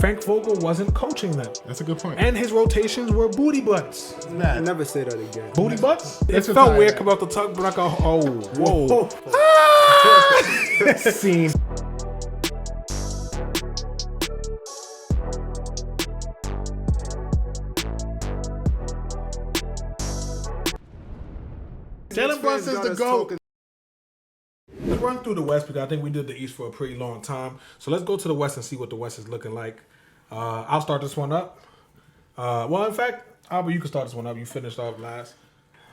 Frank Vogel wasn't coaching them. That's a good point. And his rotations were booty butts. I never say that again. Booty butts? It That's felt what weird I- coming off the tongue, but like, oh, whoa. Scene. Jalen Brunson's the GOAT. Let's run through the West because I think we did the East for a pretty long time. So let's go to the West and see what the West is looking like. I'll start this one up. Well, in fact, Albert, you can start this one up. You finished off last.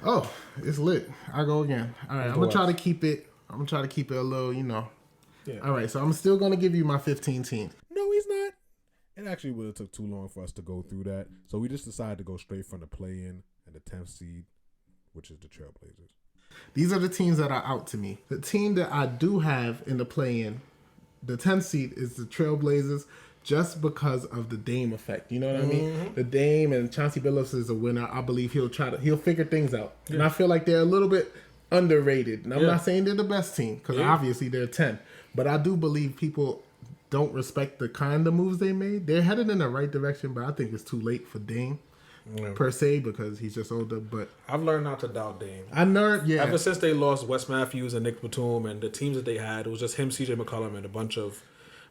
Oh, it's lit. I go again. All right, I'm gonna try to keep it. I'm gonna try to keep it a little, Yeah. All right, so I'm still gonna give you my 15 teams. No, he's not. It actually would have took too long for us to go through that. So we just decided to go straight from the play-in and the 10th seed, which is the Trailblazers. These are the teams that are out to me. The team that I do have in the play-in, the 10th seed, is the Trailblazers, just because of the Dame effect. You know what I mean? The Dame and Chauncey Billups is a winner. I believe he'll figure things out. Yeah. And I feel like they're a little bit underrated. And I'm not saying they're the best team, because obviously they're 10. But I do believe people don't respect the kind of moves they made. They're headed in the right direction, but I think it's too late for Dame. Per se, because he's just older, but I've learned not to doubt Dame. Yeah. Ever since they lost Wes Matthews and Nick Batum and the teams that they had, it was just him, CJ McCollum, and a bunch of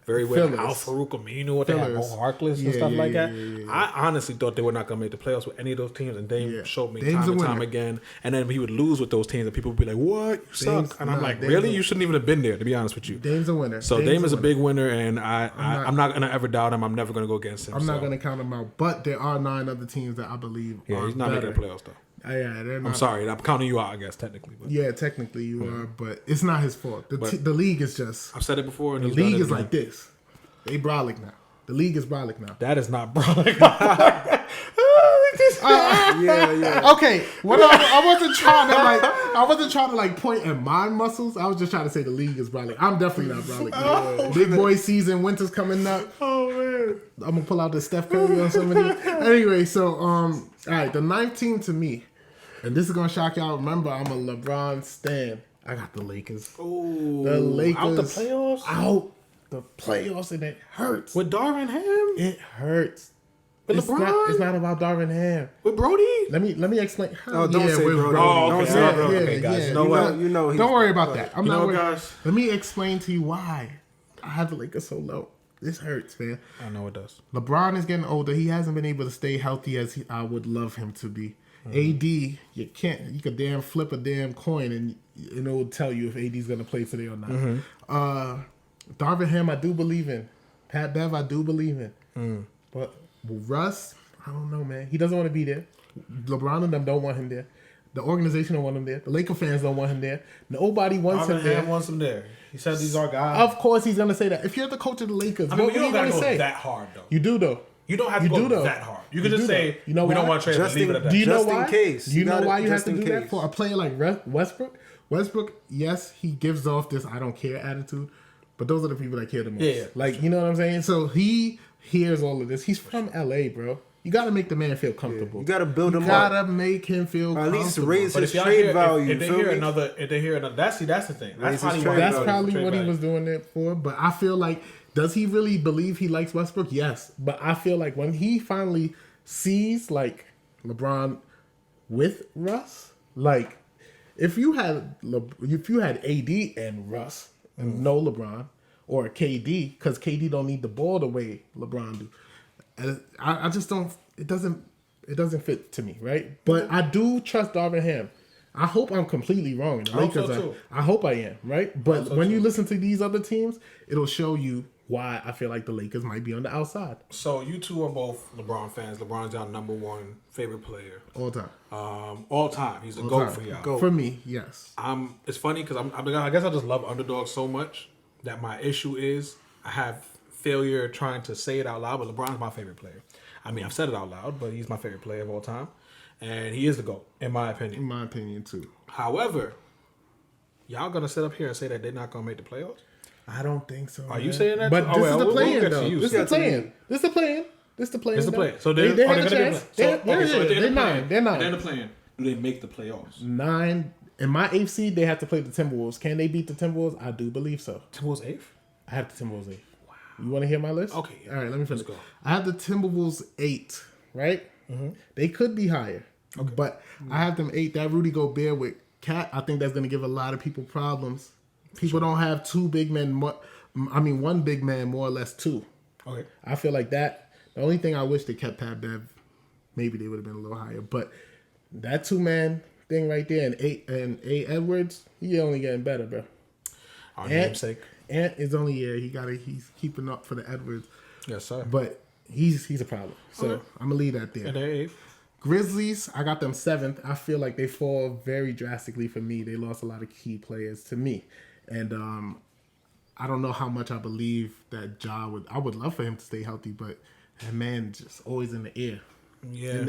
very weird Al Farouk Aminu, what they had, Mo Harkless and stuff like that. I honestly thought they were not going to make the playoffs with any of those teams, and Dame showed me time and time again. And then he would lose with those teams, and people would be like, "What? You suck!" And I'm like, "Really? You shouldn't even have been there." To be honest with you, Dame's a winner. So Dame is a big winner, and I'm not going to ever doubt him. I'm never going to go against him. I'm not going to count him out. But there are 9 other teams that I believe. Yeah, he's not making the playoffs though. Yeah, they're not. I'm sorry, I'm counting you out, I guess technically. But. Yeah, technically you are, but it's not his fault. The league is just. I've said it before. And the league is like this. They brolic now. The league is brolic now. That is not brolic. Yeah. Okay, I wasn't trying to point at my muscles. I was just trying to say the league is brolic. I'm definitely not brolic. Big boy season, winter's coming up. Oh man, I'm gonna pull out the Steph Curry on somebody. Anyway, so all right, the 9th team to me, and this is gonna shock y'all. Remember, I'm a LeBron stan. I got the Lakers. Ooh, the Lakers out the playoffs. Out the playoffs, and it hurts. With Darvin Ham, it hurts. With LeBron, it's not about Darvin Ham. With Brody. Let me explain. Oh, don't say Brody. Oh, okay. Okay, guys. You know what? Don't worry about that. I'm not worried. Guys. Let me explain to you why I have the Lakers so low. This hurts, man. I know it does. LeBron is getting older. He hasn't been able to stay healthy as I would love him to be. AD, you can't. You could damn flip a damn coin and it will tell you if AD's gonna play today or not. Darvin Ham, I do believe in. Pat Bev, I do believe in. But Russ, I don't know, man. He doesn't want to be there. LeBron and them don't want him there. The organization don't want him there. The Laker fans don't want him there. Nobody wants him there. wants him there. He said these are guys. Of course, he's gonna say that. If you're the coach of the Lakers, what you are you don't gotta gonna go say? that hard though. You do though. You don't have to go that hard. You can just say, we don't want to trade him. Leave it at that. Do you know Just in why? case. Do you know why you have to Just do in that case. for a player like Westbrook? Westbrook, yes, he gives off this I don't care attitude, but those are the people that care the most. Yeah. Like, you know what I'm saying? So he hears all of this. He's from LA, bro. You got to make the man feel comfortable. You got to build him up. You got to make him feel Or at least comfortable. raise But his if y'all trade hear, value. if they hear another, that's the thing. That's Raise his probably trade That's value. probably what he was doing it for. But I feel like, does he really believe he likes Westbrook? Yes. But I feel like when he finally sees like LeBron with Russ, like if you had AD and Russ and no LeBron or KD, because KD don't need the ball the way LeBron do. And I just don't. It doesn't fit to me, right? But I do trust Darvin Ham. I hope I'm completely wrong. The Lakers are. I hope I am, right? But when you listen to these other teams, it'll show you why I feel like the Lakers might be on the outside. So you two are both LeBron fans. LeBron's your number one favorite player. All time. All time. He's a GOAT for y'all. For me, yes. It's funny because I guess I just love underdogs so much that my issue is I have failure trying to say it out loud, but LeBron's my favorite player. I mean, I've said it out loud, but he's my favorite player of all time. And he is the GOAT, in my opinion. In my opinion, too. However, y'all going to sit up here and say that they're not going to make the playoffs? I don't think so. Are you saying that? But this is the play-in, though. This is the play-in. This is the play-in. This is the play-in. It's the play. So they they're have going a to chance. They're 9. They're 9. They're the plan. Do they make the playoffs? 9. In my 8th seed, they have to play the Timberwolves. Can they beat the Timberwolves? I do believe so. Timberwolves 8th? I have the Timberwolves 8th. Wow. You want to hear my list? Okay, yeah. All right, let me finish. Let's go. I have the Timberwolves 8, right? They could be higher, but I have them 8. That Rudy Gobert with Cat, I think that's going to give a lot of people problems. People don't have two big men. One big man, more or less two. Okay. I feel like that. The only thing I wish they kept Pat Bev, maybe they would have been a little higher. But that 2-man thing right there, and A. Edwards, he only getting better, bro. Our namesake. Ant is only he's keeping up for the Edwards. Yes, sir. But he's a problem. So Okay. I'm gonna leave that there. And they're 8th. Grizzlies, I got them 7th. I feel like they fall very drastically for me. They lost a lot of key players to me. And I don't know how much I believe that Ja would. I would love for him to stay healthy, but that man just always in the air. Yeah. In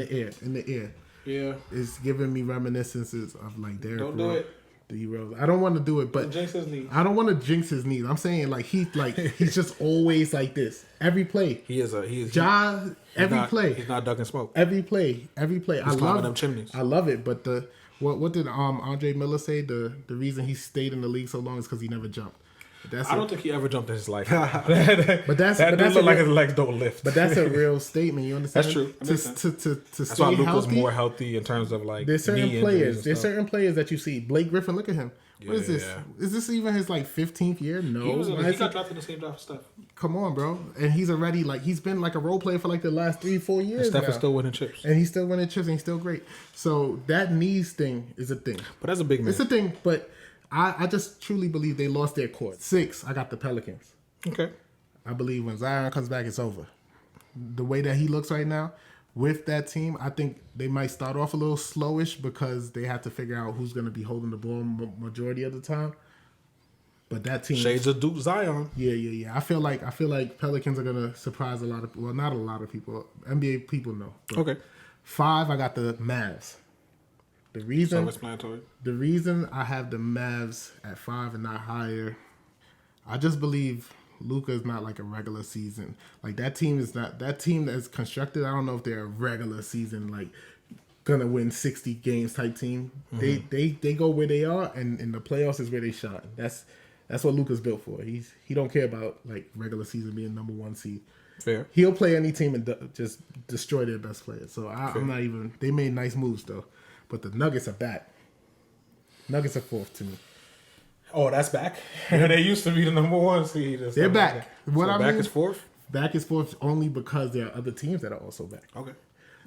the air. Yeah. It's giving me reminiscences of like Derrick Don't do Rose. it. D Rose. I don't want to do it, but Jinx his knee. I don't want to jinx his knees. I'm saying he's just always like this. Every play. He's Ja, every play. He's not ducking smoke. Every play. I climbing love them chimneys. I love it, but what did Andre Miller say? The reason he stayed in the league so long is because he never jumped. I don't think he ever jumped in his life. But that's look like his legs don't lift. But that's a real statement. You understand? That's true. That makes sense. To That's stay why Luke was healthy. more healthy in terms of like There's certain knee players. There's stuff. certain players that you see. Blake Griffin, look at him. What is this? Yeah. Is this even his 15th year? No. He got drafted in the same draft as Steph. Come on, bro. And he's already he's been like a role player for like the last 3-4 years. Steph now. is still winning chips. And he's still winning chips and he's still great. So that knees thing is a thing. But that's a big man. It's a thing, but I just truly believe they lost their core. 6, I got the Pelicans. Okay. I believe when Zion comes back, it's over. The way that he looks right now with that team, I think they might start off a little slowish because they have to figure out who's going to be holding the ball majority of the time. But that team, Shades of Duke Zion. yeah. I feel like Pelicans are going to surprise a lot of, well, not a lot of people. NBA people know. But Okay. 5, I got the Mavs. The reason Self-explanatory. The reason I have the Mavs at 5 and not higher, I just believe Luka is not like a regular season. Like that team that's constructed. I don't know if they're a regular season like gonna win 60 games type team. They go where they are, and in the playoffs is where they shine. That's what Luka's built for. He don't care about like regular season being number 1 seed. Fair. He'll play any team and just destroy their best players. So I'm not even. They made nice moves though, but the Nuggets are back. Nuggets are 4th to me. Oh, that's back. They used to be the number 1 seed. They're back. What I back mean, is 4th. Back is 4th only because there are other teams that are also back. Okay.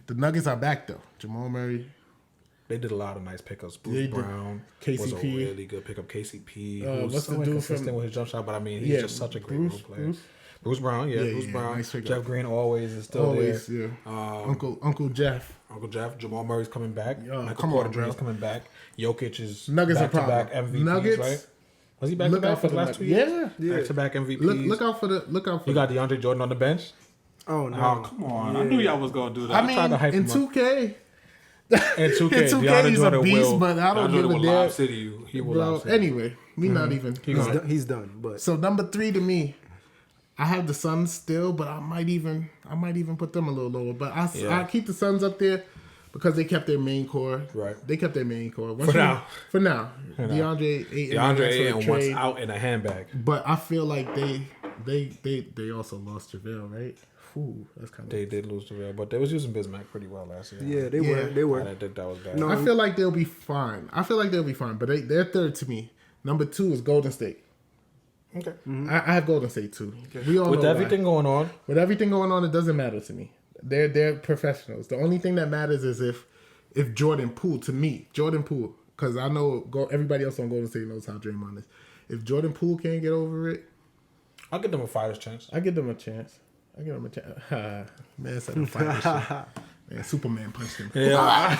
The Nuggets are back though. Jamal Murray. They did a lot of nice pickups. They Bruce did. Brown KCP. was a really good pickup. KCP, who What's was the so dude inconsistent from- with his jump shot, but I mean, he's just such a great role player. Bruce Brown, Bruce Brown. nice pickup. Jeff Green always is still Always, there. yeah. Uncle Jeff. Uncle Jeff, Jamal Murray's coming back. Michael come Porter on, bro. Jr.'s coming back. Jokic is Nuggets are back-to-back problem. MVPs, Nuggets, right? Was he back to Look back out for for the the last 2 Nuggets. years? Yeah. Back-to-back MVPs. Look out for You got DeAndre Jordan on the bench. Oh no! Oh, come on. I knew y'all was going to do that. I mean, tried to hype in him up. 2K, In 2K, in 2K, DeAndre he's a Jordan beast, will, but I don't DeAndre give a will damn. lob city you. He will bro. lob city. Anyway, we not even. He's done. But So number 3 to me, I have the Suns still, but I might even put them a little lower. But I keep the Suns up there because they kept their main core. Right. They kept their main core. For now. DeAndre Ayton once out in a handbag. But I feel like they also lost JaVale, right? Ooh, that's kind of. They did lose to Real, but they was using Bismack pretty well last year. yeah, they were. I think that was bad. No. I feel like they'll be fine. But they're 3rd to me. Number 2 is Golden State. Okay. I have Golden State too. We all With know everything why. going on, With everything going on, it doesn't matter to me. They're professionals. The only thing that matters is if Jordan Poole, because I know everybody else on Golden State knows how Draymond is. If Jordan Poole can't get over it, I'll give them a fighter's chance. I give them a chance. Man said a fighter's chance. Man, Superman punched him. Yeah.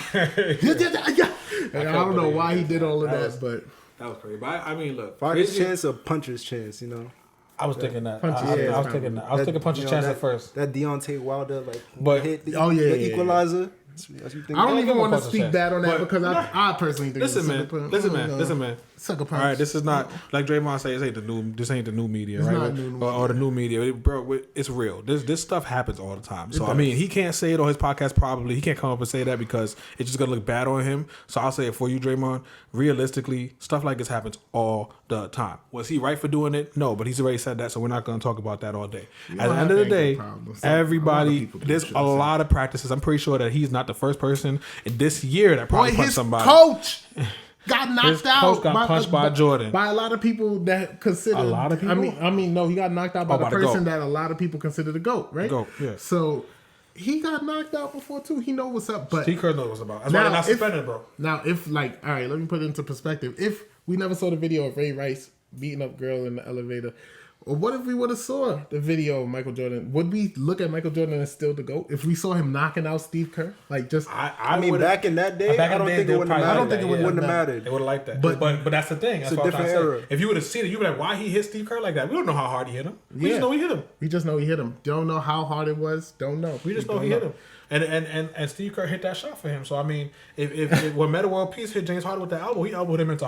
I don't know why he did all of that, but That was crazy. But I mean, look. Fighter's chance or puncher's chance, you know. I was thinking that. Punch- I yeah, was thinking that. I was thinking puncher's chance at first. That Deontay Wilder But- hit the yeah. equalizer. I don't even want to Bucks a speak chance. bad on that But- because I personally think Listen, it's man. Listen, man. Sucker punch. All right, this is not like Draymond said. This ain't the new media, It's right? not new Or the new media, bro. It's real. This stuff happens all the time. So I does. mean, he can't say it on his podcast. Probably he can't come up and say that because it's just gonna look bad on him. So I'll say it for you, Draymond. Realistically, stuff like this happens all the time. Was he right for doing it? No, but he's already said that, so we're not gonna talk about that all day. You At don't the have end of the anger day, problems. So, everybody. a lot of people do There's shit, a so. lot of practices. I'm pretty sure that he's not the first person in this year that Boy, probably punched his somebody. coach got knocked His out. coach got punched by Jordan. By a lot of people that consider. A lot of people? I mean, no, he got knocked out by the by the person GOAT. that a lot of people consider the GOAT, right? GOAT, yeah. So he got knocked out before too. He know what's up. But Steve Kerr knows what's about. That's why they're not if- suspended, bro. Now, if like, all right, let me put it into perspective. If we never saw the video of Ray Rice beating up girl in the elevator, or what if we would have saw the video of Michael Jordan? Would we look at Michael Jordan as still the GOAT if we saw him knocking out Steve Kerr? Like just I mean, would've- back in that day, back in I don't the day, think it they'll wouldn't probably have like mattered. that, It yeah. wouldn't have mattered. They would have liked that. But- But that's the thing. That's It's a what I'm trying to different say. era. If you would have seen it, you would be like, why he hit Steve Kerr like that? We don't know how hard he hit him. We Yeah. just know he hit him. we just know he hit him. Don't know how hard it was. Don't know. We just know he hit him. And Steve Kerr hit that shot for him. So I mean, if when Meta World Peace hit James Harden with the elbow, he elbowed him into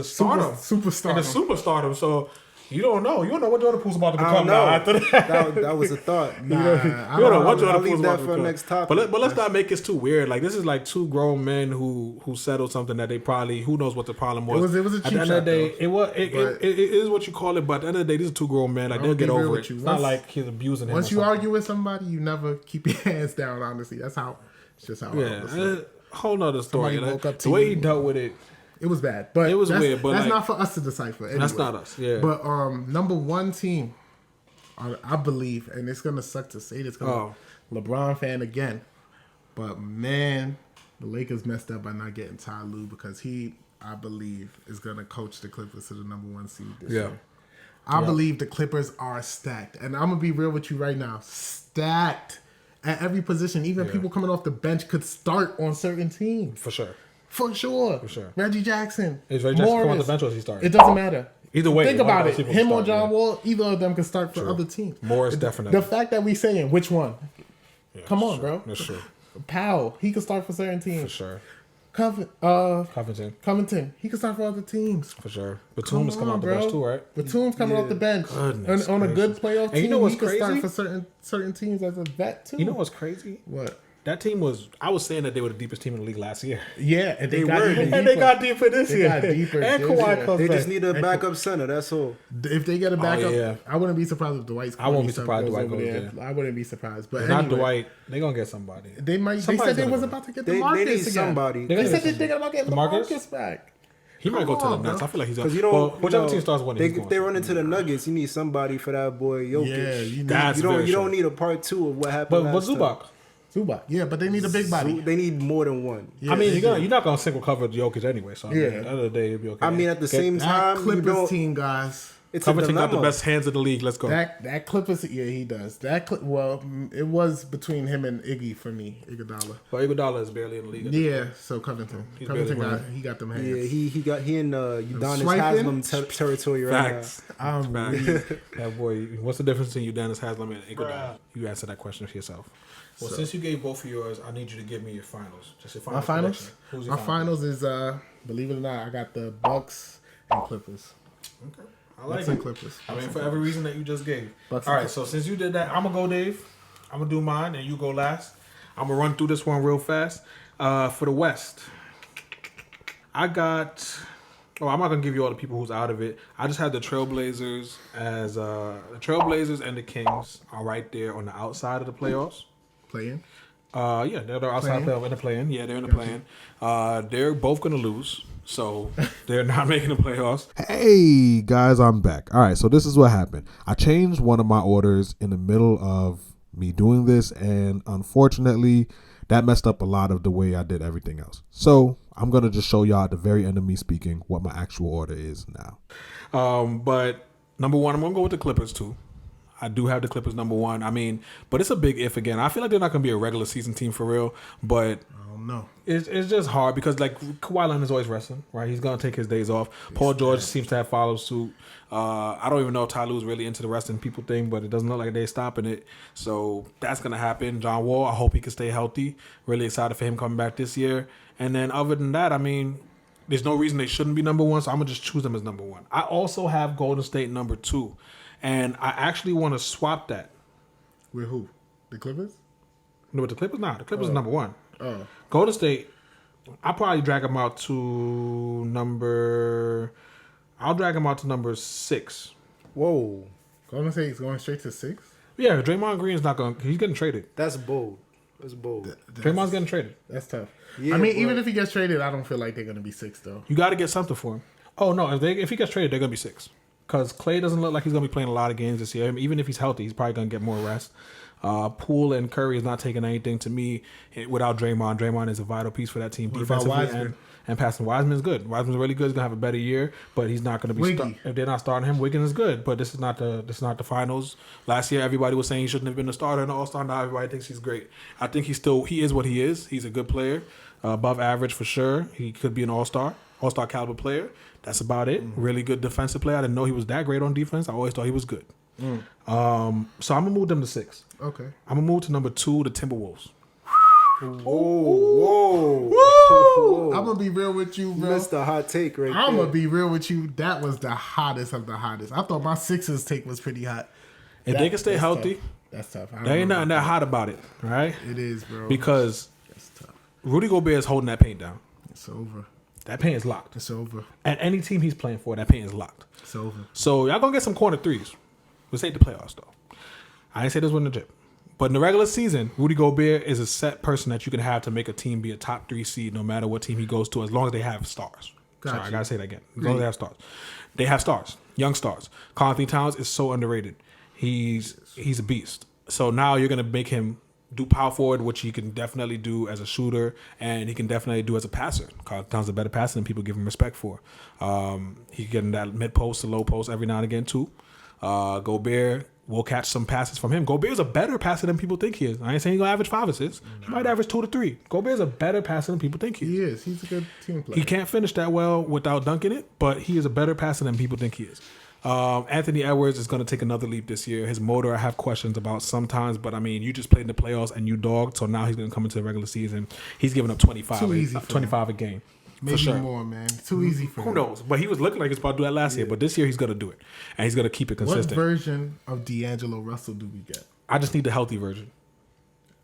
stardom, superstardom. into superstardom. So you don't know. You don't know what Jordan Poole's about to I become don't know. now after that. That was a thought. Nah, You don't know what Jordan I'll leave Poole's that about to for the become. next topic. But let's not make it too weird. Like this is like two grown men who settled something that they probably who knows what the problem was. It was a At cheap the end of the day, shot, it was But- it is what you call it. But at the end of the day, these are two grown men. Like they'll I'll get be real over with it. you. It's not Once- like he's abusing him. Once or you something. argue with somebody, you never keep your hands down. Honestly, that's how. It's just how. I Yeah, was. whole nother story. Somebody woke up to the way you. he dealt with it, It was bad, but It was that's, weird, but, that's like- not for us to decipher. Anyway. that's not us. Yeah. But number one team, I believe, and it's gonna suck to say this, Oh. LeBron fan again, but man, the Lakers messed up by not getting Ty Lue because he, I believe, is gonna coach the Clippers to the number one seed this Yeah. year. I believe the Clippers are stacked, and I'm gonna be real with you right now, stacked at every position. Even people coming off the bench could start on certain teams. for sure. For sure. sure. Reggie Jackson. Is Reggie Jackson come off Morris. the bench or is he starting? It doesn't matter. Either way, Think one of about those it. people Him can or start, John yeah. Wall, either of them can start for other teams. Morris definitely. The fact that we saying which one? Come on, bro. That's true. Powell, he can start for certain For teams. sure. Covington, Covington, he can start for other teams. for sure. Batum is coming off the bro. bench too, right? Batum's coming off the bench. Goodness On a good gracious. playoff And team, you know what's he can start crazy? for certain teams as a vet too. You know what's crazy? what? That team was. I was saying that they were the deepest team in the league last year, Yeah, and they They got were. even And and they deeper. got deeper this They year. got deeper And this Kawhi year. comes They back. just need a backup center. That's all. If they get a backup, yeah. I wouldn't be surprised if Dwight's. I won't be stuff surprised goes Dwight over goes there. there. I wouldn't be surprised. But Not anyway, Dwight. They gonna get somebody. They might. They Somebody's said they gonna was go. about to get They DeMarcus need again. somebody. They said they're thinking about getting DeMarcus? DeMarcus back. He might go to Come the on, Nets. bro. I feel like he's. Because you don't. Well, whichever you know, team starts winning, they, he's going they to. run into the Nuggets. You need somebody for that boy Jokic. Yeah, you need That's you don't. very You don't true. need a part two of what happened. But last time. Zubac. Zubac. Yeah, but they need a big body. They need more than one. Yeah, I mean, they you're not gonna single cover Jokic anyway. So I mean, Yeah. at the end of the day, you'll be okay. I mean, at the same That time, you Clippers don't. team, guys. It's a Covington got the dilemma. best hands in the league. Let's go. That Clippers, yeah, he does. Well, it was between him and Iggy for me, Iguodala. Well, Iguodala is barely in the league. Yeah, so Covington. He's Covington barely he got them hands. Yeah, he in Udonis Swiping? Haslam territory right Facts. I'm Facts. weak. That boy. What's the difference between Udonis Haslam and Iguodala? You answer that question for yourself. Well, since you gave both of yours, I need you to give me your finals. Just your My finals? prediction. Who's your My finals is, believe it or not, I got the Bucks and Clippers. Okay. I like Bucks and it. Clippers. I mean, for every reason that you just gave. Bucks All and right, so since you did that, I'm gonna go, Dave. I'm gonna do mine, and you go last. I'm gonna run through this one real fast. For the West, I got. Oh, I'm not gonna give you all the people who's out of it. I just had the Trailblazers as the Trailblazers and the Kings are right there on the outside of the playoffs. Playing. Yeah, they're outside Play-in? playoff in the play-in. Yeah, they're in the play-in. They're both gonna lose, so they're not making the playoffs. Hey guys, I'm back. All right, so this is what happened. I changed one of my orders in the middle of me doing this, and unfortunately, that messed up a lot of the way I did everything else. So I'm gonna just show y'all at the very end of me speaking what my actual order is now. But number one, I'm gonna go with the Clippers too. I do have the Clippers number one. I mean, but it's a big if again. I feel like they're not gonna be a regular season team for real. But don't know. It's just hard because like Kawhi Leonard is always resting, right? He's gonna take his days off. Paul George seems to have followed suit. I don't even know if Ty Lue's really into the resting people thing, but it doesn't look like they're stopping it. So that's gonna happen. John Wall, I hope he can stay healthy. Really excited for him coming back this year. And then other than that, I mean, there's no reason they shouldn't be number one. So I'm gonna just choose them as number one. I also have Golden State number 2, and I actually want to swap that. With who? The Clippers? No, with the Clippers, the Clippers is number 1. Oh. Golden State, I'll probably drag them out to number 6. Whoa, Golden State's going straight to 6? Yeah, Draymond Green's not going. He's getting traded. that's bold. That's bold. Draymond's getting traded. That's tough. Yeah, I mean, but- even if he gets traded, I don't feel like they're going to be 6, though. You got to get something for him. Oh no, if he gets traded, they're gonna be 6. Because Klay doesn't look like he's gonna be playing a lot of games this year. I mean, even if he's healthy, he's probably gonna get more rest. Poole and Curry is not taking anything to me without Draymond. Draymond is a vital piece for that team What about defensively Wiseman? and passing. Wiseman's good. Wiseman's really good. He's gonna have a better year, but he's not gonna be. Wiggy. If they're not starting him, Wiggins is good, but this is not the finals. Last year, everybody was saying he shouldn't have been a starter in the All-Star. Now everybody thinks he's great. I think he is what he is. He's a good player, above average for sure. He could be an All-Star caliber player. That's about it. Really good defensive player. I didn't know he was that great on defense. I always thought he was good. So I'm gonna move them to 6. Okay. I'm gonna move to number 2, the Timberwolves. Whoa. I'm going to be real with you, bro. That's the hot take right I'm there. going to be real with you. That was the hottest of the hottest. I thought my Sixers take was pretty hot. If they can stay That's healthy, tough. That's tough. I there don't ain't know nothing that about hot about it, right? that. It is, bro. Because That's tough. Rudy Gobert is holding that paint down. It's over. That paint is locked. It's over. At any team he's playing for, that paint is locked. It's over. So y'all gonna get some corner threes. This ain't the playoffs though. I ain't say this was in the gym. But in the regular season, Rudy Gobert is a set person that you can have to make a team be a top 3 seed no matter what team he goes to, as long as they have stars. Sorry, Gotcha. I gotta say that again. As long as they have stars. They have stars, young stars. Karl Anthony Towns is so underrated. He's a beast. So now you're gonna make him do power forward, which he can definitely do as a shooter, and he can definitely do as a passer. Karl Anthony Towns is a better passer than people give him respect for. He can get in that mid post to low post every now and again too. Gobert will catch some passes from him. Gobert's a better passer than people think he is. I ain't saying he's gonna average 5 assists. He might average 2 to 3. Gobert's a better passer than people think he is. He is. He's a good team player. He can't finish that well without dunking it, but he is a better passer than people think he is. Anthony Edwards is going to take another leap this year. His motor I have questions about sometimes, but I mean, you just played in the playoffs and you dogged, so now he's going to come into the regular season. He's giving up 25 a game. Maybe for sure. more, man. Too easy for Who him. knows? But he was looking like he was about to do that last year, but this year he's going to do it. And he's going to keep it What consistent. version of D'Angelo Russell do we get? I just need the healthy version.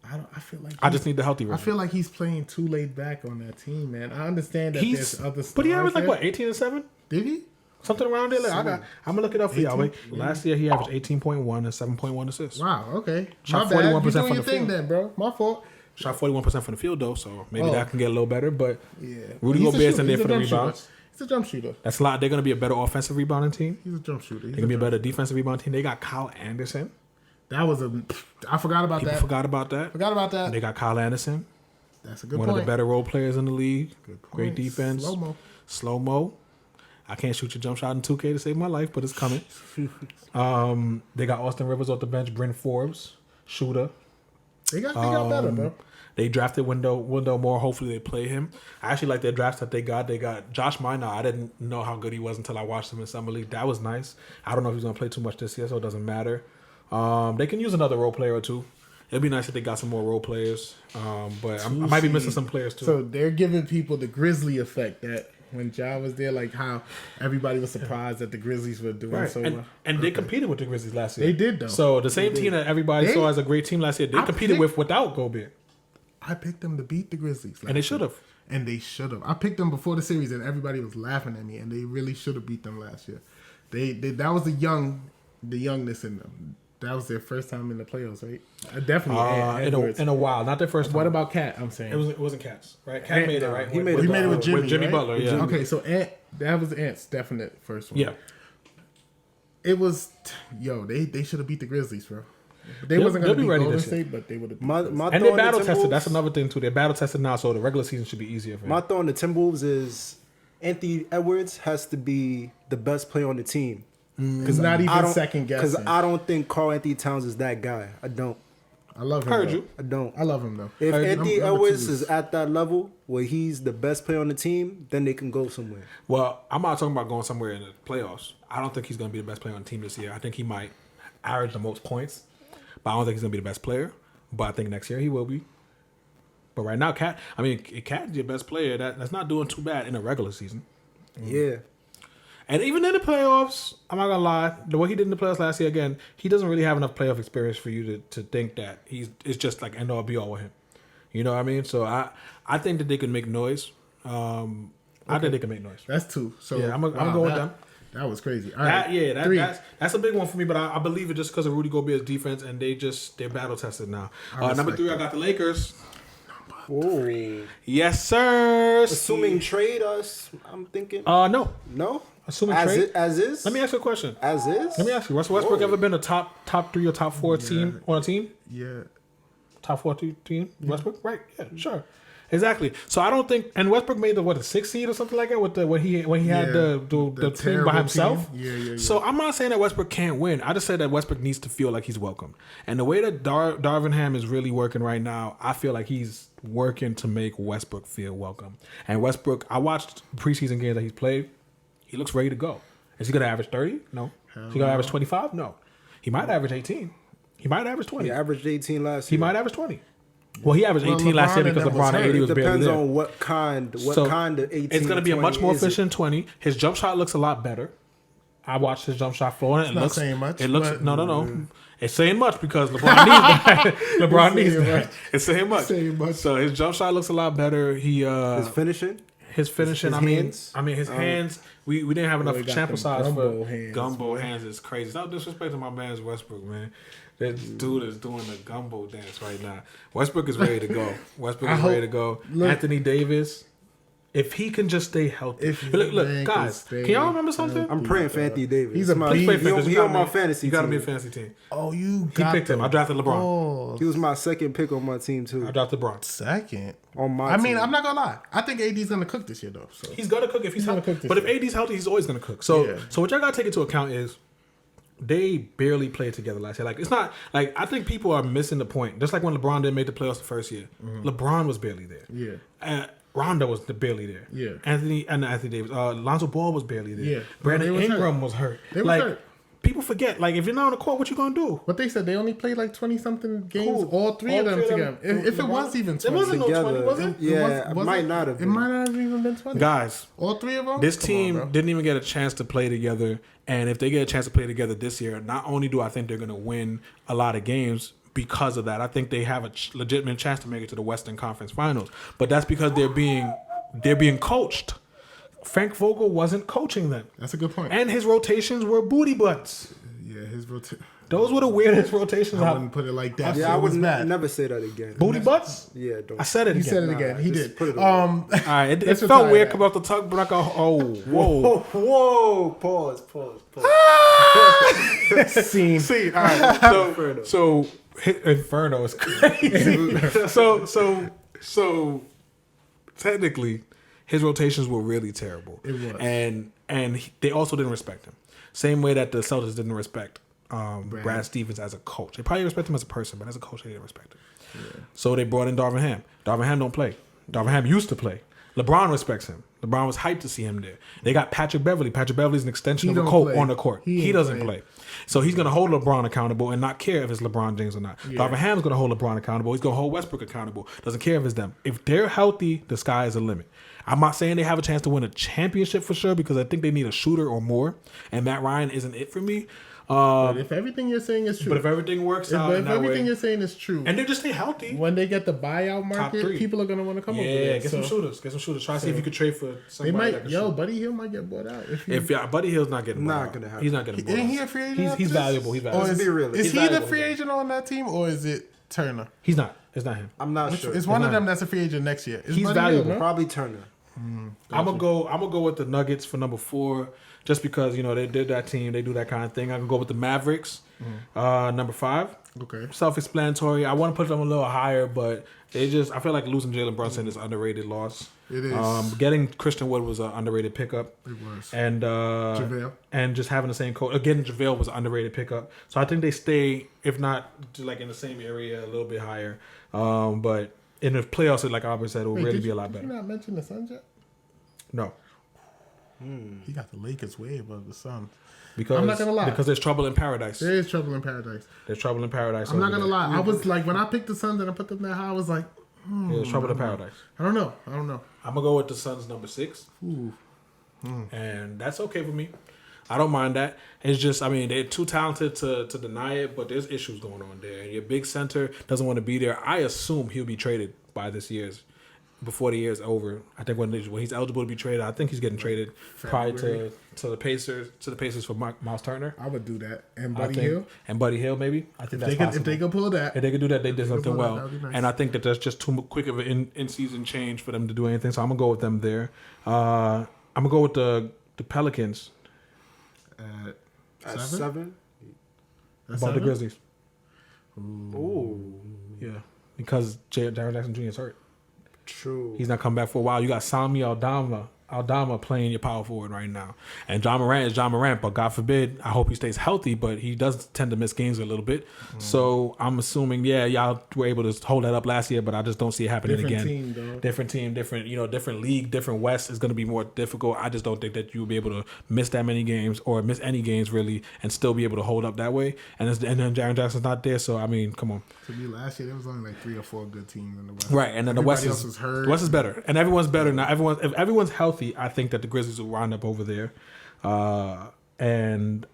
I feel like I just need the healthy I version. feel like he's playing too laid back on that team, man. I understand that He's, there's other stars but he averaged like there. what, 18 and 7? Did he? Something around there. Like, I'm gonna look it up for y'all. 18? Wait. Last year he averaged 18.1 and 7.1 assists. Wow. Okay. Shot My bad. 41% You from doing the your thing field. then, bro. My fault. Shot 41% from the field though, so maybe Oh. that can get a little better. But Yeah. Rudy He's a Gobert's in shooter. there He's a for the jump shooter. rebounds. He's a jump shooter. That's a lot. They're gonna be a better offensive rebounding team. He's a jump shooter. They're gonna be a better defensive rebounding team. They got Kyle Anderson. That was I forgot about People that. forgot about that. Forgot about that. They got Kyle Anderson, That's a good one point. of the better role players in the league. Good point. Great defense. Slow-mo. Slow-mo. I can't shoot your jump shot in 2K to save my life, but it's coming. They got Austin Rivers off the bench, Bryn Forbes, shooter. They got better, bro. They drafted Wendell Moore. Hopefully they play him. I actually like their drafts that they got. They got Josh Minor. I didn't know how good he was until I watched him in Summer League. That was nice. I don't know if he's going to play too much this year, so it doesn't matter. They can use another role player or two. It'd be nice if they got some more role players. But I might be missing some players too. So they're giving people the Grizzly effect that when Ja was there, like how everybody was surprised that the Grizzlies were doing Right. so and, well. and they competed with the Grizzlies last year. They did, though. So the same team that everybody They- saw as a great team last year, they I competed picked- without Gobert. I picked them to beat the Grizzlies. And they should have. And they should have. I picked them before the series, and everybody was laughing at me. And they really should have beat them last year. They that was the youngness in them. That was their first time in the playoffs, right? Definitely. Edwards. In a while. Not their first time. What about Cat? I'm saying It wasn't Cats, right? Cat made it, right? He made he made it with Jimmy. Jimmy right? Butler, yeah. Okay, so that was Ant's definite first one. Yeah. It was, they should have beat the Grizzlies, bro. They They'll- wasn't they'll going to be beat ready Golden this year. State, but they would have. My And thought they're on the battle tested. Timberwolves- That's another thing too. They're battle tested now, so the regular season should be easier for them. My thought on the Timberwolves is Anthony Edwards has to be the best player on the team. It's not even second Because guessing. I don't think Karl Anthony Towns is that guy. I don't. I love him. Heard though. you. I don't. I love him though. If I'm Anthony number Edwards two. is at that level where he's the best player on the team, then they can go somewhere. Well, I'm not talking about going somewhere in the playoffs. I don't think he's going to be the best player on the team this year. I think he might average the most points, but I don't think he's going to be the best player. But I think next year he will be. But right now, Cat's your best player. That's not doing too bad in a regular season. Yeah. And even in the playoffs, I'm not gonna lie, the way he did in the playoffs last year, again, he doesn't really have enough playoff experience for you to think that it's just like end all be all with him. You know what I mean? So I think that they can make noise. I think they can make noise. That's two. So Yeah, I'm gonna go with them. That was crazy. All right, That, three. that's a big one for me, but I believe it just because of Rudy Gobert's defense, and they're battle tested now. respect Number 3, I that. got the Lakers. Whoa. Yes, sir. Assuming trade us, I'm thinking. No. No? Assuming As trade. it, as is? Let me ask you a question. As is? Let me ask you: Russell Westbrook Whoa. ever been a top 3 or top 4 team on a team? Yeah. Top 4 team? Westbrook, right? Yeah, sure. Exactly. So I don't think, and Westbrook made the 6th seed or something like that with when he had the team by terrible himself. team. Yeah. So I'm not saying that Westbrook can't win. I just said that Westbrook needs to feel like he's welcome. And the way that Darvin Ham is really working right now, I feel like he's working to make Westbrook feel welcome. And Westbrook, I watched preseason games that he's played. He looks ready to go. Is he going to average 30? No. Is he going to average 25? No. He might average 18. He might average 20. He averaged 18 last He year. might average 20. Well, he averaged 18 last year LeBron because and them LeBron was and hurt. AD It was barely depends there. on what kind of 18. It's going to be a much more 20 is it? efficient 20. His jump shot looks a lot better. I watched his jump shot floor, and it not looks saying much, It looks but- no. It's saying much because LeBron needs that. LeBron needs saying that. much. It's saying much. Saying much. So his jump shot looks a lot better. He His finishing? his finishing. his I mean, hands? his hands. We didn't have enough he got sample them size gumbo for hands, gumbo hands. Is crazy. Stop disrespecting my man's Westbrook, man. That Mm. dude is doing the gumbo dance right now. Westbrook is ready to go. Westbrook I is hope- ready to go. look- Anthony Davis, if he can just stay healthy. If Look, man can guys, stay can y'all remember something? I'm praying for Anthony Davis. He's a my, beast. he on my fantasy You got to team. be a fantasy team. Oh, you He got picked him. I drafted LeBron. Oh, He was my second pick on my team, too. I drafted LeBron. second. On my I mean, team. I'm not gonna lie. I think AD's gonna cook this year though. So He's gonna cook if he's gonna healthy. cook this But if year. AD's healthy, he's always gonna cook. So Yeah. so what y'all gotta take into account is they barely played together last year. Like it's not like I think people are missing the point. Just like when LeBron didn't make the playoffs the first year, LeBron was barely there. Yeah. Rondo was barely there. Yeah. Anthony Davis. Lonzo Ball was barely there. Yeah. Brandon They was Ingram hurt. was hurt. They was like hurt. people forget. Like if you're not on the court, what you gonna do? But they said they only played like 20 something games, Cool. all three of them All three together. of them. If it LeBron- was even There 20, wasn't no Together. 20, was it? Yeah, it was might it? not have It been. might not have even been 20. Guys, All three of them. this Come team on, bro. didn't even get a chance to play together, and if they get a chance to play together this year, not only do I think they're going to win a lot of games because of that, I think they have a legitimate chance to make it to the Western Conference Finals. But that's because they're being coached. Frank Vogel wasn't coaching them, That's a good point. and his rotations were booty butts. Yeah, his rotation. Those were the weirdest rotations. I wouldn't put it like that. Yeah, I was would bad. never say that again. Booty butts. Yeah, don't. I said it He again. said it again. He just did. put it away. All right, it Let's felt retire weird that. coming off the tongue, but I go, whoa. Whoa, pause. Scene. See, all right. So Inferno is crazy. so technically, his rotations were really terrible. It was. and they also didn't respect him. Same way that the Celtics didn't respect Brad Stevens as a coach. They probably respect him as a person, but as a coach, they didn't respect him. Yeah. So they brought in Darvin Ham. Darvin Ham don't play. Darvin Ham used to play. LeBron respects him. LeBron was hyped to see him there. They got Patrick Beverly. Patrick Beverly's an extension He of the don't court play. on the court. He He ain't doesn't playing. play. So he's going to hold LeBron accountable and not care if it's LeBron James or not. Darvin Ham's going to hold LeBron accountable. He's going to hold Westbrook accountable. Doesn't care if it's them. If they're healthy, the sky is the limit. I'm not saying they have a chance to win a championship for sure because I think they need a shooter or more. And Matt Ryan isn't it for me. But if everything you're saying is true, But if everything works out but in if that everything way, you're saying is true, and they just stay healthy. when they get the buyout Top market, three. people are gonna want to come over Yeah, there. get some shooters. Get some shooters. Try to see if you could trade for They somebody. might, that can yo, shoot. Buddy Hill might get bought out. If Buddy Hill's not getting Not bought out. gonna happen. He's not getting bought Isn't out. he a free agent? He's after this? valuable. He's Or valuable. is, Let's be real. is He's he the valuable. free agent on that team, or is it Turner? He's not. It's not him. I'm not sure. It's one It's of not. them that's a free agent next year. Is He's Buddy Hill, valuable. no? Probably Turner. I'm gonna go with the Nuggets for number 4, just because they did that team, they do that kind of thing. I can go with the Mavericks, number 5. Okay. Self-explanatory. I want to put them a little higher, but I feel like losing Jalen Brunson is an underrated loss. It is. Getting Christian Wood was an underrated pickup. It was. And JaVale. and just having the same coach again, JaVale was an underrated pickup. So I think they stay, if not like in the same area, a little bit higher. But in the playoffs, like Albert said, it will really be a lot better. Did you not mention the Suns yet? No, He got the Lakers way above the Suns. because I'm not gonna lie. because there's trouble in paradise. There is trouble in paradise. There's trouble in paradise. I'm not over gonna there. lie. I was like, when I picked the Suns and I put them that high, I was like, Yeah, there's trouble in paradise. I don't know. I'm gonna go with the Suns number 6, and that's okay for me. I don't mind that. It's just, they're too talented to deny it, but there's issues going on there. And your big center doesn't want to be there. I assume he'll be traded before the year's over. I think when he's eligible to be traded, I think he's getting traded probably to the Pacers for Miles Turner. I would do that. And I Buddy think- Hill. and Buddy Hill, maybe. I think that's possible. If they could pull that. If they could do that, they did something pull that, well. that would be nice. And I think that that's just too quick of an in-season change for them to do anything. So I'm going to go with them there. I'm going to go with the Pelicans At 7? about the Grizzlies. Ooh, Yeah. Because Jaren Jackson Jr. is hurt. true. He's not come back for a while. You got Sami Aldama playing your power forward right now. And John Morant is John Morant, but God forbid, I hope he stays healthy, but he does tend to miss games a little bit. So I'm assuming, y'all were able to hold that up last year, but I just don't see it happening Different again. team, though. Different team, different league, different West is going to be more difficult. I just don't think that you'll be able to miss that many games or miss any games really and still be able to hold up that way. And then Jaren Jackson's not there, so come on. To me, last year there was only like 3 or 4 good teams in the West. Right, and then Everybody the else was hurt. West is better, and everyone's better now. If everyone's healthy, I think that the Grizzlies will wind up over there. And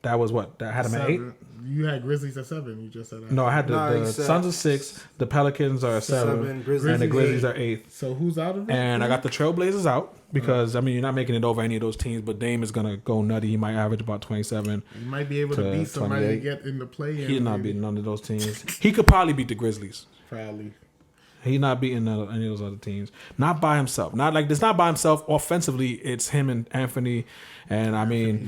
that was what that had them at 8. 7. You had Grizzlies at 7. You just said that. No, I had No, the you said Suns are 6, the Pelicans are 7, Grizzlies and the Grizzlies 8. are 8. So who's out of it? And I got the Trailblazers out because you're not making it over any of those teams. But Dame is gonna go nutty. He might average about 27. You might be able to to beat somebody to 28. get in the play. He's not beating none of those teams. He could probably beat the Grizzlies. Probably. He's not beating any of those other teams. Not by himself. Not by himself. Offensively, it's him and Anthony. And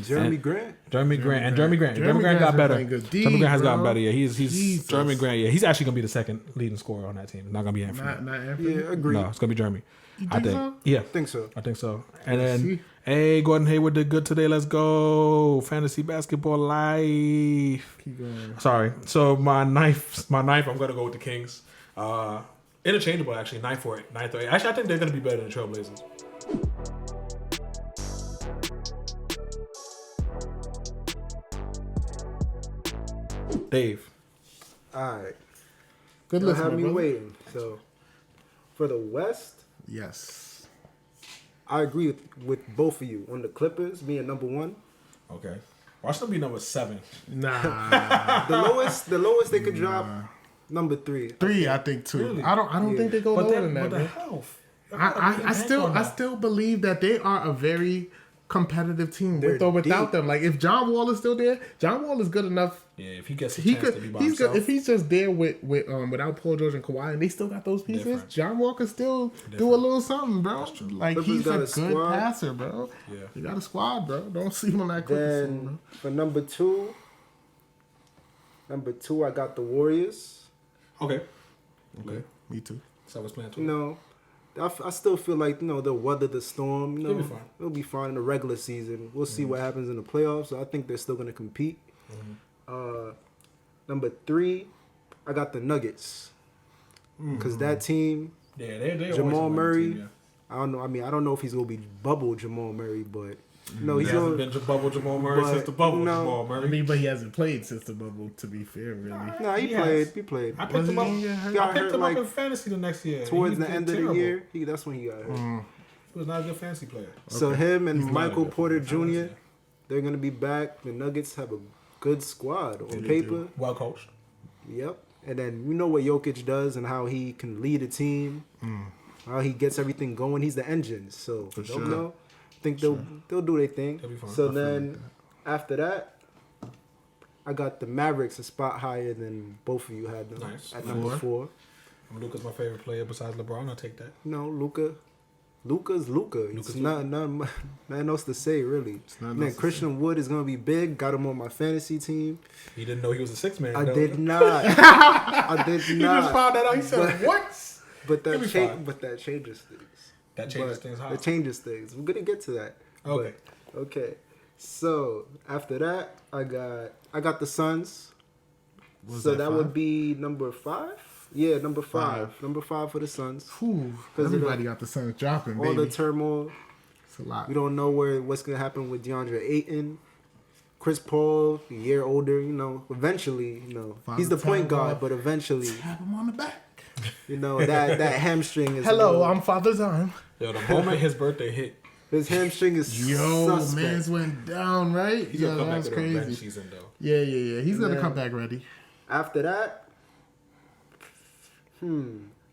Jeremy Grant? Jeremy Grant got Grant's better. been playing good Jeremy Grant has bro. gotten better. Yeah, he's Jesus. Jeremy Grant. Yeah, he's actually gonna be the second leading scorer on that team. Not gonna be Anthony. Not Anthony. Yeah, agreed. No, it's gonna be Jeremy. You I think. so? Yeah, Think so. I think so. And Let's then, see. hey, Gordon Hayward did good today. Let's go, fantasy basketball life. Keep going. Sorry. So my ninth, I'm gonna go with the Kings. Interchangeable actually, 9 for 8. Actually, I think they're gonna be better than the Trailblazers. Dave. All right. Good You'll listen, have me brother. waiting. So, for the West, Yes. I agree with both of you on the Clippers being number 1. Okay. Watch them be number 7. Nah. The lowest they could drop, number 3. 3, I think, too. Really? I don't think they go lower than that, the man. health. I still believe that they are a very competitive team They're with or without deep. them. Like if John Wall is still there, John Wall is good enough. Yeah, if he gets a He chance could. to be by He's himself. good if he's just there without Paul George and Kawhi, and they still got those pieces. Different. John Wall can still do a little something, bro. Like Clippers he's got a a good squad. passer, bro. Yeah. You got a squad, bro. Don't sleep on that Clippers team, bro. Then for number 2, I got the Warriors. Okay. Okay, me too. So I was playing You know, I still feel like they'll weather the storm. They'll be fine. They'll be fine in the regular season. We'll see what happens in the playoffs. So I think they're still going to compete. Number 3, I got the Nuggets because that team, Yeah, they Jamal Murray. Team, yeah. I don't know. I mean, I don't know if he's going to be bubble Jamal Murray, but no, He he's hasn't going. been Bubble Jamal Murray but, since the bubble no. Jamal Murray. I mean, but he hasn't played since the bubble. To be fair, really. Nah, he He played. has. He played. I picked him up. He got I picked hurt, him like, up in fantasy the next year. Towards He the did end of terrible. the year, that's when he got hurt. He was not a good fantasy player. So him and He's not a Michael good Porter fantasy. Jr., they're gonna be back. The Nuggets have a good squad on paper. Well coached. Yep. And then you know what Jokic does and how he can lead a team, how he gets everything going. He's the engine. So For they'll sure. go. I think they'll do their thing. They'll be fine. So I feel then after that, I got the Mavericks a spot higher than both of you had them Nice. at number 4. Luka's my favorite player besides LeBron. I'll take that. No, Luka. Luka's Luka. It's nothing else to say, really. Man, Christian Wood is gonna be big. Got him on my fantasy team. He didn't know he was a 6-man. I did not. I did not. He just found that out. He said, "What?" But that changes things. That changes things. How? It changes things. We're gonna get to that. Okay. But, okay. So after that, I got the Suns. So that would be number 5. Yeah, number 5. Number 5 for the Suns. Everybody got the Suns dropping, baby. All the turmoil. It's a lot. We don't know what's gonna happen with DeAndre Ayton. Chris Paul, a year older, eventually, he's the point guard, but eventually, tap him on the back. That hamstring is. Hello, I'm Father Zion. Yo, the moment his birthday hit, his hamstring is suspect. Man's went down, right? he's gonna come back that's to crazy. the bench season though. Yeah. He's gonna come back ready. After that,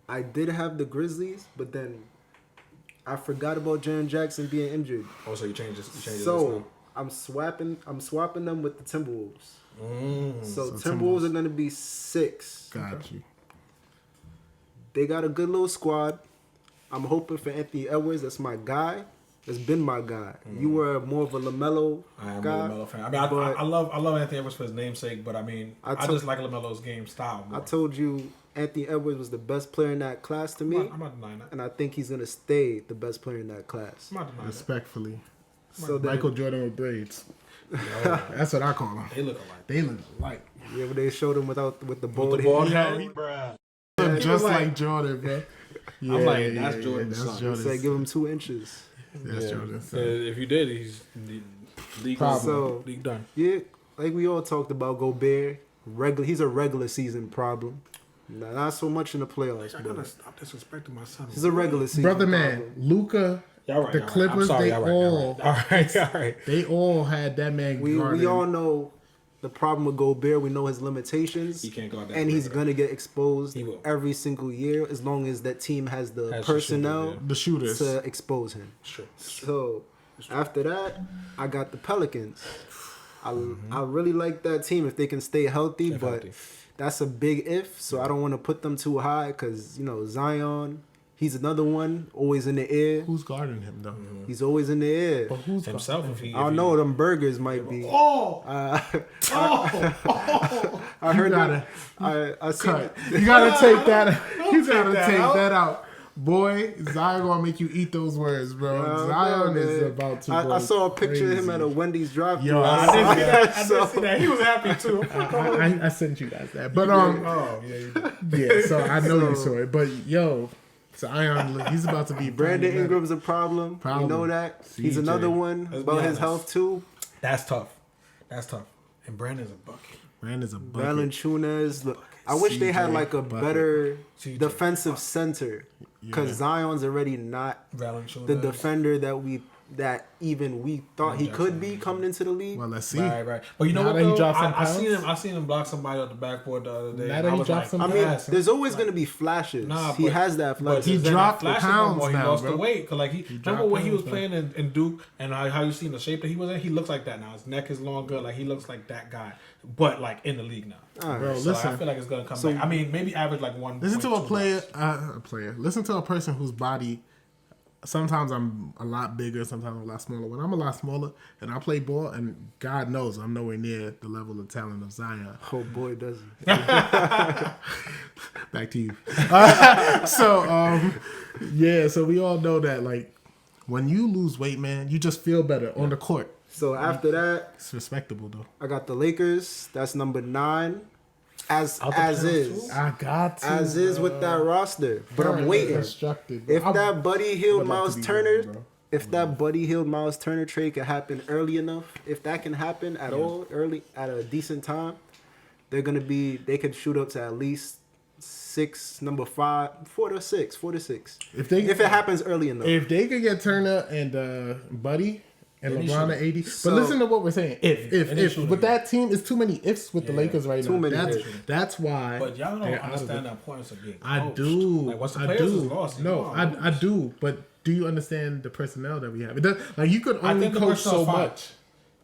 I did have the Grizzlies, but then I forgot about Jaren Jackson being injured. Oh, so you changed this? So I'm swapping them with the Timberwolves. So Timberwolves are gonna be 6. Got you. They got a good little squad. I'm hoping for Anthony Edwards. That's my guy. That's been my guy. You were more of a LaMelo I am guy. a LaMelo fan. I mean, I love Anthony Edwards for his namesake, but I mean, I just like LaMelo's game style more. I told you Anthony Edwards was the best player in that class to me. I'm not denying that. And I think he's gonna stay the best player in that class. I'm not denying Respectfully. So then, Michael Jordan with braids. that. That's what I call them. They look alike. They look alike. yeah, but they showed him with the bald With the bald head. head. Look just like Jordan, bro. Yeah, I'm like, that's Jordan's that's son. Jordan's. It's like give him 2 inches. That's Jordan's son. If you did, he's league So- league done. Yeah, like we all talked about Gobert. He's a regular season problem. Not so much in the playoffs, I gotta but stop disrespecting my son. he's a regular season Brother problem. man, Luka, Y'all right, the y'all right. Clippers, I'm sorry, they y'all right, all, y'all right. All right. they all had that man We guarded. all know the problem with Gobert. We know his limitations. He can't guard that and he's perimeter. gonna get exposed He will. every single year as long as that team has the Has the personnel shooter, the shooters. to expose him. Sure. So after that, I got the Pelicans. I really like that team if they can stay healthy, If but healthy. that's a big if. So I don't want to put them too high because Zion, he's another one always in the air. Who's guarding him though? He's always in the air. But who's Himself, if he. I don't know. Them burgers might be. Oh, I heard gotta that. I seen cut. it. You gotta take that. You gotta that take out. that out. Boy, Zion gonna make you eat those words, bro. Zion is about to. I saw a picture of him at a crazy. Wendy's drive-thru. Yo, I did see that. I So- did see that. He was happy too. I sent you guys that, but Oh yeah. You did. yeah. So I know you saw it, but yo, Zion, he's about to be Brandon problematic. Ingram's a problem. Problem. You know that. He's CJ. another one Let's about be his honest. health too. That's tough. That's tough. And Brandon's a bucket. Brandon's a bucket. Valanciunas. Look, I wish they had CJ like a bucket. better CJ defensive center because Yeah. Zion's already not Valanciunas. the defender that we thought he could be coming into the league. Well, let's see. Right. But you know Now what? that he Though? dropped some I seen pounds? him. I seen him block somebody off the backboard the other day. Now and that I he was dropped like, some I mean, pass. there's always going to be flashes. Nah, he but- has that But flash. He he's not dropped flashing pounds no more. He now, lost bro. the weight. Cause like remember dropped when he was pounds playing in Duke and how you seen the shape that he was in? He looks like that now. His neck is longer. Like he looks like that guy, but like in the league now. Bro, So listen. I feel like it's gonna come So- back. I mean, maybe average like 1. Listen to a player. Listen to a person whose body. Sometimes I'm a lot bigger, sometimes I'm a lot smaller. When I'm a lot smaller and I play ball, and God knows I'm nowhere near the level of talent of Zion. Oh boy, does he? Back to you. So we all know that like when you lose weight, man, you just feel better on the court. So after that, It's respectable though. I got the Lakers. That's number 9. As playoffs is. too? I got to. As is with that roster. But I'm waiting. Constructed, bro. If that Buddy Hield would like to Miles be Turner, wrong, bro. if that Buddy Hield Miles Turner trade can happen early enough, if that can happen at all early at a decent time, they could shoot up to at least 6, number 5, 4 to 6. If If it happens early enough. If they could get Turner and Buddy and Then he LeBron should. at 80, So- but listen to what we're saying. And they If should. with that team, it's too many ifs with the Lakers right Too now. many That's, ifs. that's why. But y'all don't they're out of understand it. the importance of being I coached. do. Like once the I players do. is lost, you No, know, I do. But do you understand the personnel that we have? It does, like you could I only think the coach personnel's so fine. much.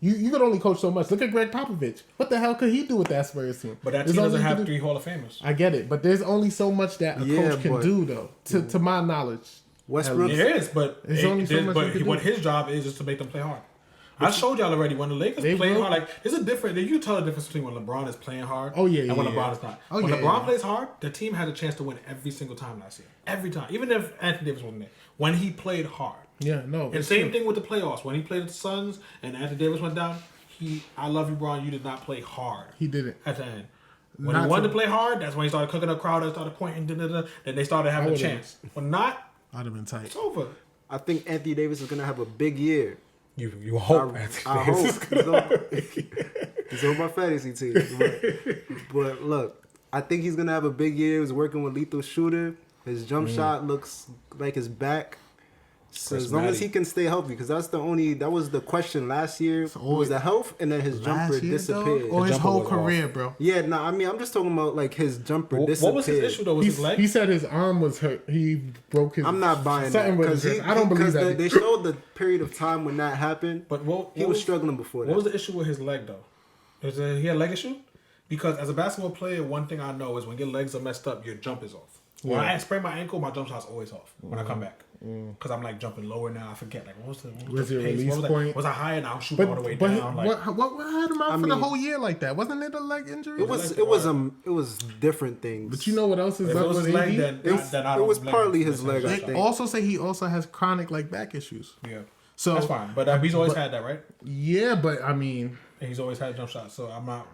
You could only coach so much. Look at Greg Popovich. What the hell could he do with that Spurs team? But that There's team doesn't only have do- 3 Hall of Famers. I get it, but there's only so much that a Yeah, coach can but- do, though. To my knowledge, Westbrook. It is, but There's only so much you can do. what his job is to make them play hard. I showed y'all already when the Lakers play hard. Like, there's a difference. You tell the difference between when LeBron is playing hard. Oh, yeah, and when yeah, LeBron yeah. is not. Oh, when yeah, LeBron yeah. plays hard, the team had a chance to win every single time last year. Every time, even if Anthony Davis wasn't there. When he played hard. Yeah, no. And same thing with the playoffs. When he played with the Suns and Anthony Davis went down, I love you, Bron. You did not play hard. He didn't. At the end. When Not he wanted to- to play hard, that's when he started cooking the crowd and started pointing. Then they started having a would've- chance. When not, I'd have been tight. it's over. I think Anthony Davis is gonna have a big year. You hope I Anthony hope Davis is he's on my fantasy team. But look, I think he's gonna have a big year. He's working with Lethal Shooter. His jump shot looks like his back. So Chris as long as Matty. he can stay healthy, because that was the question last year. Was the health, and then his jumper Last year, disappeared. though, or his jumper whole was career, bro. Yeah, no, I mean I'm just talking about like his jumper What disappeared. was his issue though? Was his leg? He said his arm was hurt. He broke his. I'm not buying something that with his because wrist. I don't believe that. they showed the period of time when that happened. But he was struggling before that. What was the issue with his leg though? He had a leg issue? Because as a basketball player, one thing I know is when your legs are messed up, your jump is off. When I sprain my ankle, my jump shot's always off when I come back. Because I'm like jumping lower now. I forget like what was Was the your pace? release What was point? Was I higher now? I'm shooting all the way But down. Like, what had him out for the mean- whole year like that? Wasn't it a leg injury? It was different things. But you know what else is if up it was with his leg, AD? then I it don't was blame partly him. his leg, I They think. also say he also has chronic like back issues. Yeah, So that's fine. But he's always had that, right? Yeah, but I mean, And he's always had jump shots. So I'm not.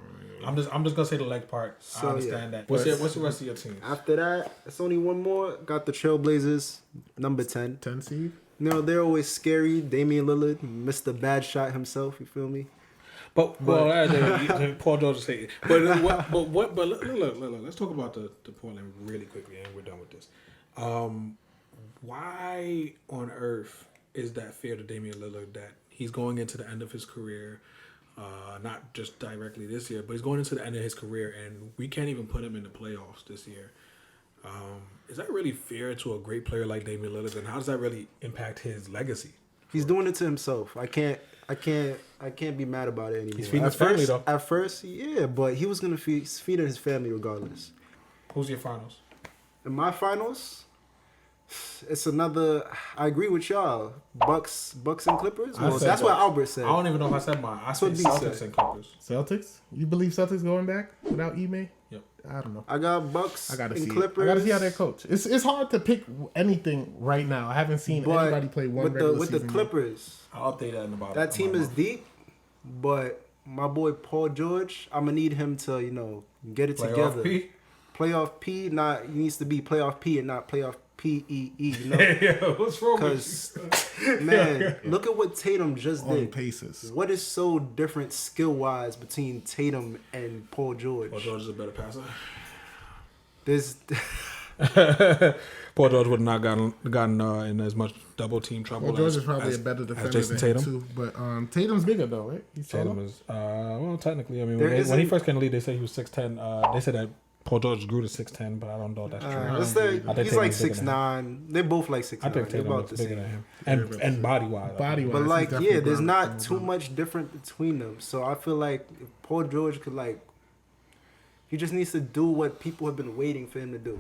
I'm just gonna say the leg part. So, I understand yeah. that. What's the rest of your team? After that, it's only one more. Got the Trailblazers, number 10. 10 seed. You know, they're always scary. Damian Lillard, Mr. Bad Shot himself, you feel me? But Paul George is hating. But look, let's talk about the Portland really quickly, and we're done with this. Why on earth is that fair to Damian Lillard that he's going into the end of his career, not just directly this year, but he's going into the end of his career, and we can't even put him in the playoffs this year. Is that really fair to a great player like Damian Lillard, and how does that really impact his legacy? He's doing it to himself. I can't be mad about it anymore. He's feeding his family, though. At first, yeah, but he was gonna feed his family regardless. Who's your finals? In my finals, it's another. I agree with y'all. Bucks and Clippers. Well, said that's what Bucks. Albert said. I don't even know if I said mine. I said what D Celtics said. and Clippers. Celtics? You believe Celtics going back without Ime? Yep. I don't know. I got Bucks I gotta and see. Clippers. I gotta see how they coach. It's hard to pick anything right now. I haven't seen But anybody play one with regular the season game. Clippers. I'll update that in about. That team is month. deep, but my boy Paul George, I'm gonna need him to get it Playoff together. P? Playoff P, not he needs to be playoff P and not playoff PEE. Yeah, what's wrong Because man, look at what Tatum just on did. paces. What is so different skill wise between Tatum and Paul George? Paul George is a better passer. There's Paul George would not gotten in as much double team trouble. Well, George as, is probably as, a better as defender Jason than him Tatum. too. But Tatum's bigger though, right? He's Tatum taller. is well, technically. I mean, There when he isn't- first came to the league, they said he was 6'10". They said that Paul George grew to 6'10", but I don't know if that's true. let's I say think he's Tatum's like bigger than 6'9". They're both like 6'9". I think They're Tatum about looks the bigger same. than him, and body wise. Body wise. But like, he's definitely there's grown not from too him. much different between them. So I feel like if Paul George could he just needs to do what people have been waiting for him to do.